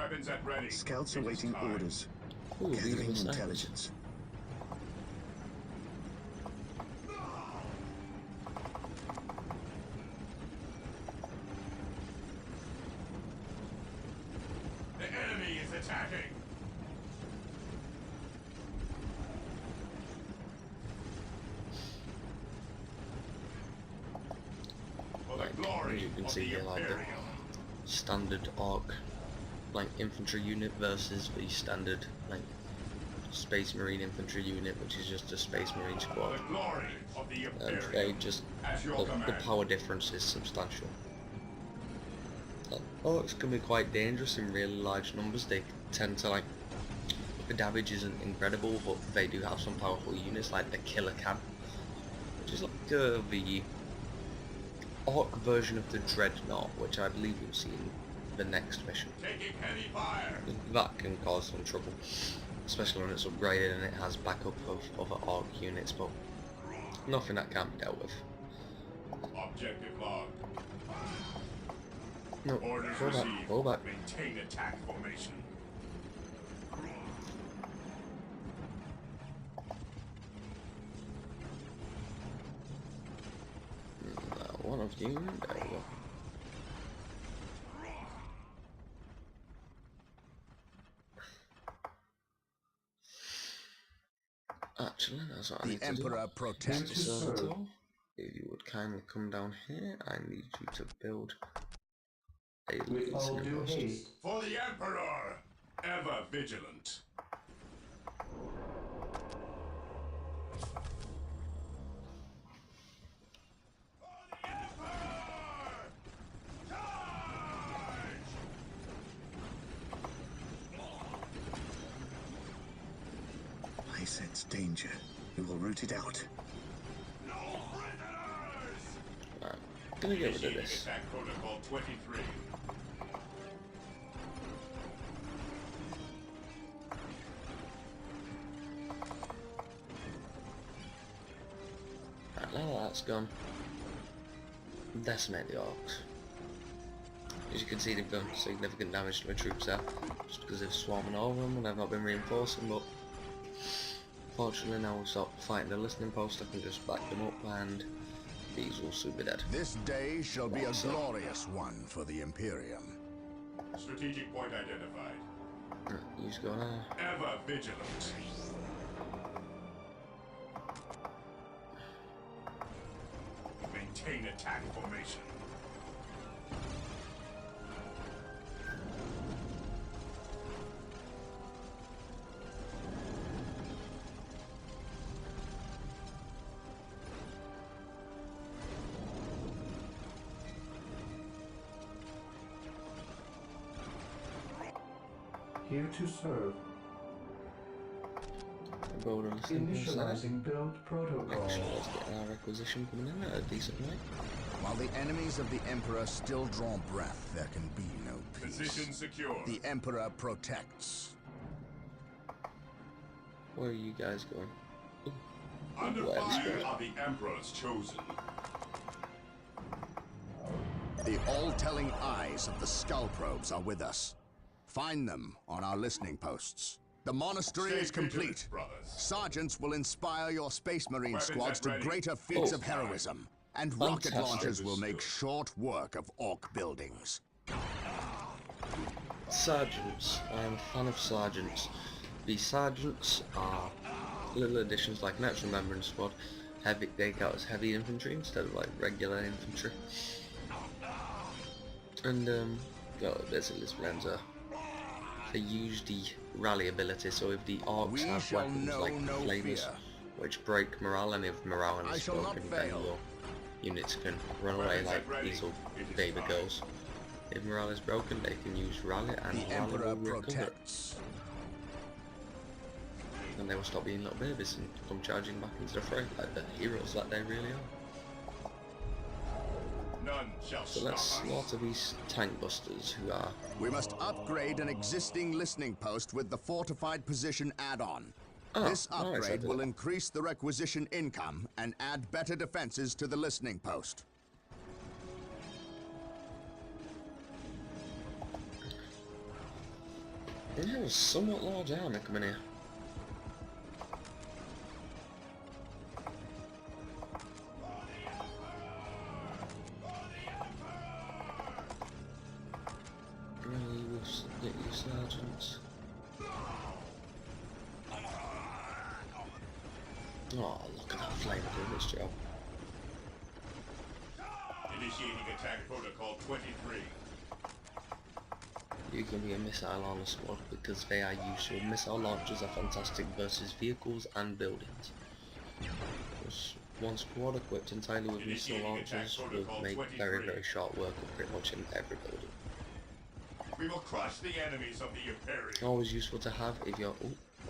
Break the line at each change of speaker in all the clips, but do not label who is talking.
Weapons at ready.
Scouts awaiting orders.
Ooh, these
Gathering
were snipers.
intelligence.
The enemy is attacking. For the glory
As you can
of
see
the
here, like the
Imperium.
standard orc like infantry unit versus the standard like Space Marine infantry unit, which is just a Space Marine
For
squad.
the glory of the
And
Imperium.
they just
At your
the
command.
power difference is substantial. Orcs can be quite dangerous in really large numbers. They tend to like the damage isn't incredible, but they do have some powerful units like the Killer Can, which is like the orc version of the Dreadnought, which I believe you'll see in the next mission.
Taking heavy fire.
That can cause some trouble, especially when it's upgraded and it has backup of other orc units, but nothing that can't be dealt with.
Objective log.
No,
Orders
go back,
received.
go back.
Maintain attack formation.
One of you, there we go. Actually, that's what I need
The
to do.
Emperor protects.
Mr. Servitor, if you would kindly come down here, I need you to build a
With all
listening
due
post.
haste,
For the Emperor, ever vigilant. For the Emperor! Charge!
I sense danger. We will root it out.
No prisoners!
Right, gonna get rid of
Initiating
this.
attack protocol 23.
Right, now that that's gone, decimate the orcs. As you can see, they've done significant damage to my troops there, just because they've swarming over them and they've not been reinforcing, but fortunately now we've stopped fighting the listening post. I can just back them up and these will soon be dead.
This day shall be a glorious one for the Imperium.
Strategic point identified.
Right, you just go now.
Ever vigilant. Maintain attack formation.
here to serve.
Build a listening post there.
Initializing build protocol.
Actually, let's get our requisition coming in at a decent rate.
While the enemies of the Emperor still draw breath, there can be no peace.
Position secure.
The Emperor protects.
Where are you guys going? Ooh.
Under
Well,
fire
spread.
are the Emperor's chosen.
The all-telling eyes of the skull probes are with us. Find them on our listening posts. The monastery
Stay
is complete.
vigilant, brothers.
Sergeants will inspire your Space Marine
Weapons
squads
at
to
ready.
greater feats
Oh.
of heroism. And rocket
Fantastic.
launchers will make short work of orc buildings.
Sergeants. I'm a fan of sergeants. The sergeants are little additions like Knights Remembrance Squad. Heavy, they count as heavy infantry instead of like regular infantry. And basically this blends they use the rally ability, so if the orcs
We
have
shall
weapons
know
like
no
flamers,
fear.
which break morale, and if morale
I
is
shall not
broken, then
fail.
your units can run away
Weapons
like
at ready.
these little
It is
baby
fine.
girls. If morale is broken, they can use rally, and
The
rally
Emperor
will recover it.
protects.
And they will stop being little babies and come charging back into the fray like the heroes that they really are.
None shall
So
stop
let's
us.
slaughter these tank busters who are...
We must upgrade an existing listening post with the fortified position add-on.
Oh,
This
nice, I
upgrade
did
will
that.
increase the requisition income and add better defenses to the listening post.
There's a somewhat large army coming here. Really, we'll get you sergeants. Oh, look at that flame doing its job.
Initiating attack protocol 23.
You can be a missile on the squad because they are useful. Missile launchers are fantastic versus vehicles and buildings. Just one squad equipped entirely with missile launchers would make very short work of pretty much in every building.
We will crush the enemies of the Imperium.
Always useful to have if you're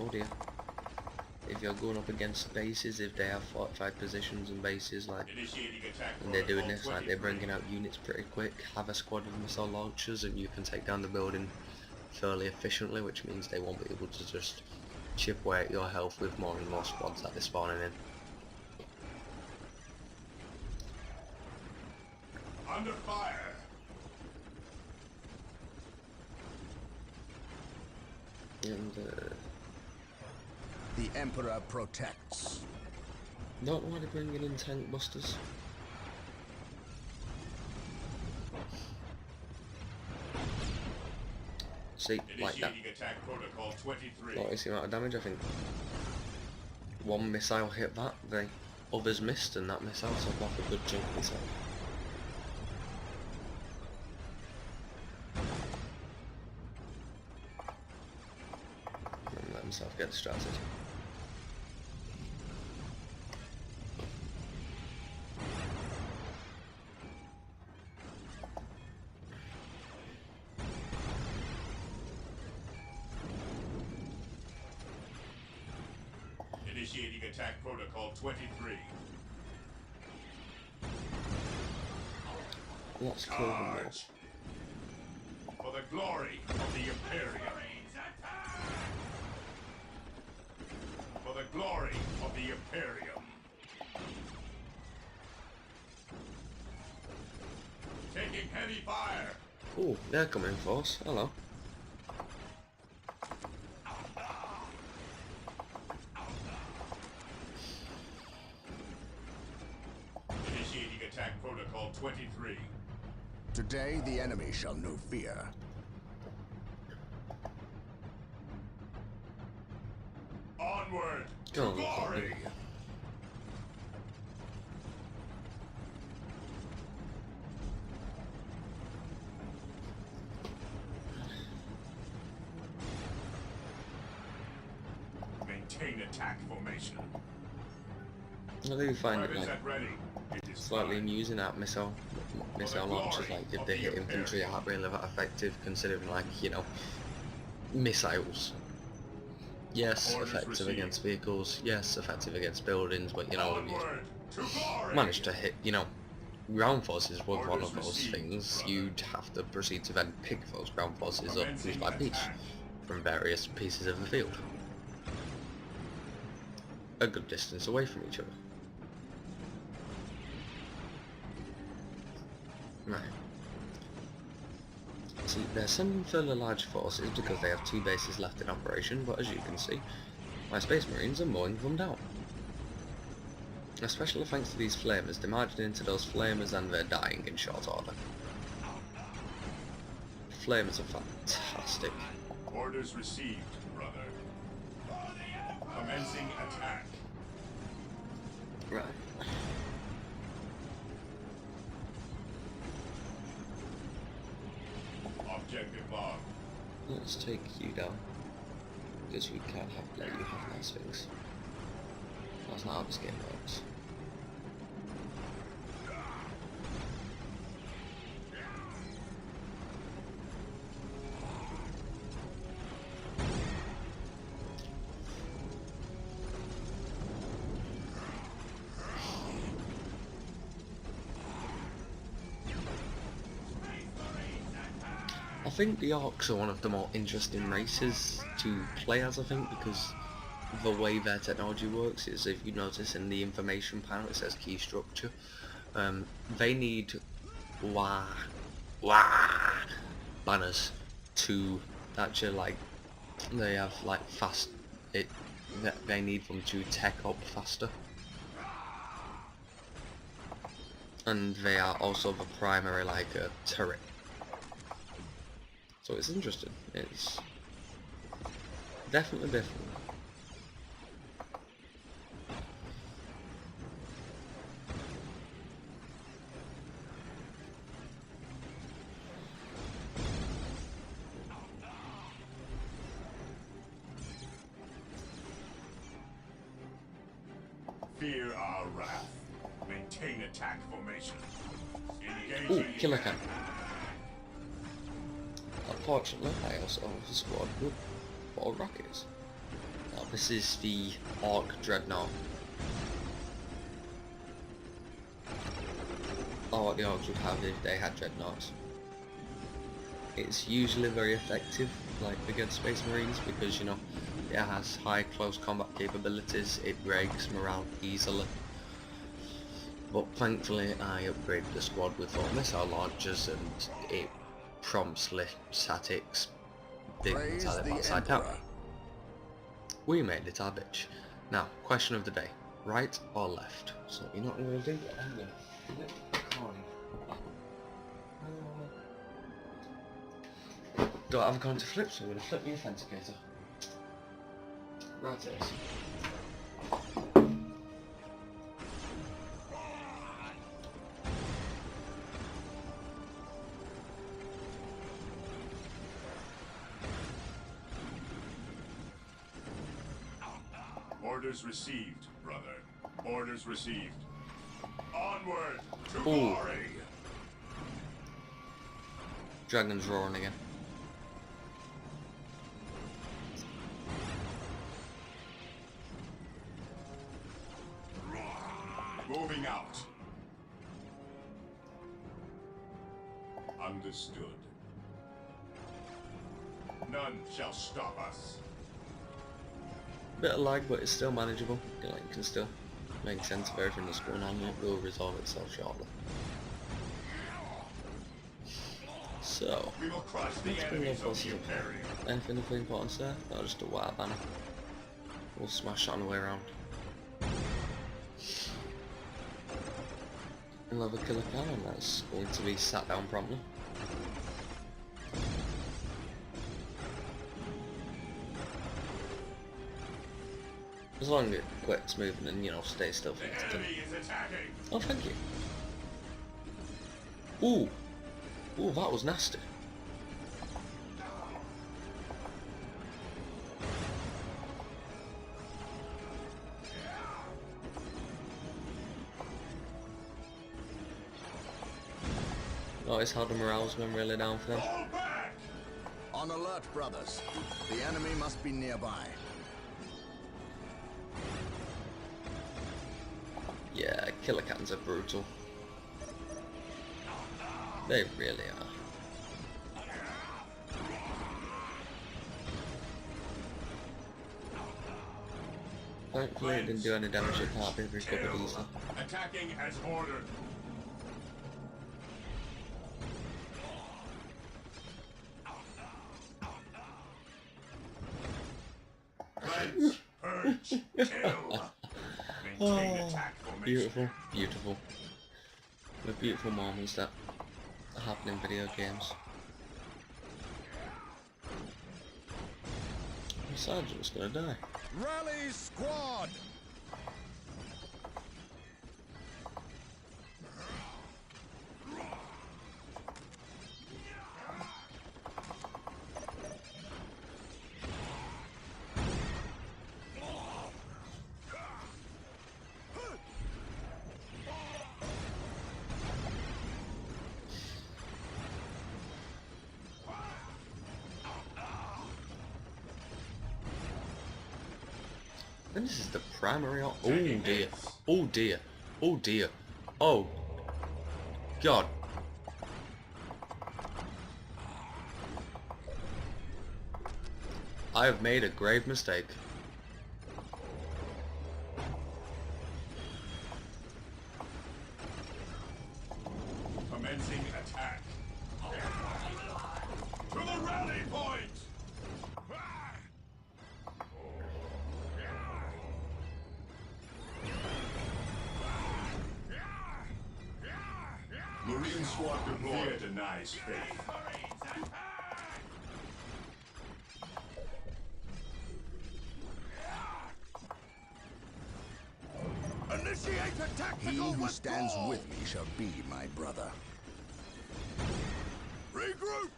oh dear. If you're going up against bases, if they have fortified positions and bases, like, and they're doing this, like they're bringing out units pretty quick, have a squad of missile launchers and you can take down the building fairly efficiently, which means they won't be able to just chip away at your health with more and more squads that they're spawning in.
Under fire.
And
The Emperor protects.
don't want to bring in tank busters. See, like that.
Initiating attack protocol 23.
Notice the amount of damage. I think one missile hit that, the others missed, and that missile took off a good chunk of missile. And let himself get distracted.
Initiating attack protocol 23.
Let's kill them all.
Charge. For the glory of the Imperium. For the glory of the Imperium. Taking heavy fire.
Oh, they're coming for us. Hello.
Initiating attack protocol 23.
Today the enemy shall know fear.
Onward to
Go on,
glory. Maintain attack formation.
I do find it
Weapons
like
at ready. It is
slightly
time.
amusing that missile launchers, like if they hit infantry aren't really that effective considering, like, you know, missiles. Yes,
Orders
effective
received.
against vehicles, yes, effective against buildings, but you know, if you
Onward to glory.
manage to hit, you know, ground forces was one
Orders
of those
received,
things,
brother.
you'd have to proceed to then pick those ground forces up
Commencing
piece by piece
attack.
from various pieces of the field. A good distance away from each other. Right. See, they're sending fairly large forces because they have 2 bases left in operation, but as you can see, my Space Marines are mowing them down. Especially thanks to these flamers, they're marching into those flamers and they're dying in short order. Flamers are fantastic.
Orders received, brother. Commencing attack.
Right.
Objective log.
Let's take you down. Because we can't let you have nice things. That's not how this game works. I think the orks are one of the more interesting races to play as, I think, because the way their technology works is, if you notice in the information panel it says key structure, they need wah banners to actually, like, They have like fast. They need them to tech up faster, and they are also the primary like turret. So it's interesting. It's definitely different.
Fear our wrath. Maintain attack formation.
Ooh,
Engaging.
killer can. Unfortunately, I also have a squad with 4 rockets. Now this is the Orc Dreadnought. Or what the Orcs would have if they had Dreadnoughts. It's usually very effective, like against Space Marines, because, you know, it has high close combat capabilities, it breaks morale easily. But thankfully I upgraded the squad with 4 missile launchers and it promptly statics big
Praise
metallic
the
upside down.
Emperor.
We made it our bitch. Now, question of the day. Right or left? So you know what I'm going to do? I'm going to flip the coin. Don't have a coin to flip, so I'm going to flip the authenticator. Right it is.
Orders received, brother. Orders received. Onward to
Ooh.
glory.
Dragon's roaring again.
Moving out. Understood. None shall stop us.
Bit of lag, but it's still manageable. You know, you can still make sense of everything that's going on. It will resolve itself shortly. So,
We will crush the
let's bring
enemies
our
of
forces
the
up.
Imperium.
Anything of importance there? No, just a wire banner. We'll smash it on the way around. We'll have a killer cannon that's going to be sat down promptly. As long as it quits moving and, you know, stays still for
The
it to
enemy is attacking.
Oh, thank you. Ooh. Ooh, that was nasty. Notice how the morale's been really down for them.
Fall back.
On alert, brothers. The enemy must be nearby.
Yeah, killer cannons are brutal. They really are. Thankfully it didn't do any damage, it can't be recovered easily.
Attacking as ordered. Cleanse, purge, kill. Maintain attack formation.
Beautiful, beautiful. The beautiful moments that happen in video games. The sergeant's gonna die.
Rally squad!
And this is the primary. Oh dear. Oh dear. Oh dear. Oh God. I have made a grave mistake.
Commencing attack. To the rally point. squad deployed. Fear denies faith.
Initiate a tactical He who stands with me shall be my brother. Regroup!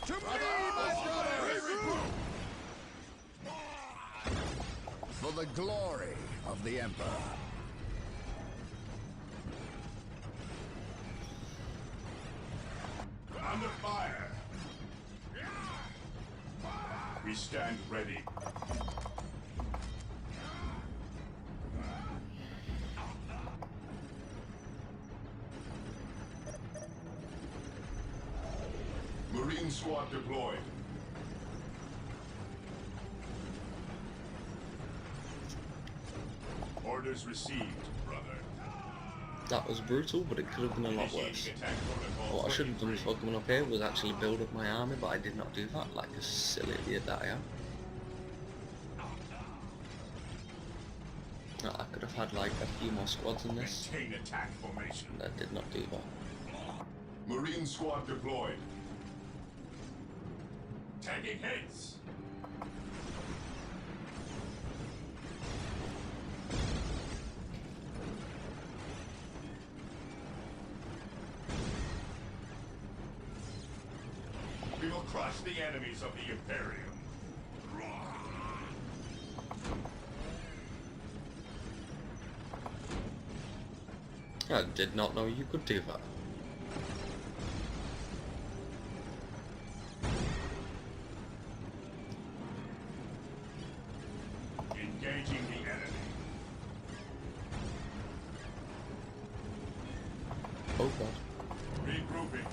To me, my brother! Regroup! For the glory of the Emperor.
Under fire! We stand ready. Marine squad deployed. Orders received, brother.
That was brutal, but it could have been a lot worse. What I should have done before coming up here was actually build up my army, but I did not do that, like a silly idiot that I am. I could have had like a few more squads in this.
Maintain attack formation.
I did not do that.
Marine squad deployed. Tagging heads. We will crush the enemies of the Imperium.
I did not know you could do that.
Engaging the enemy.
Oh god.
Regrouping.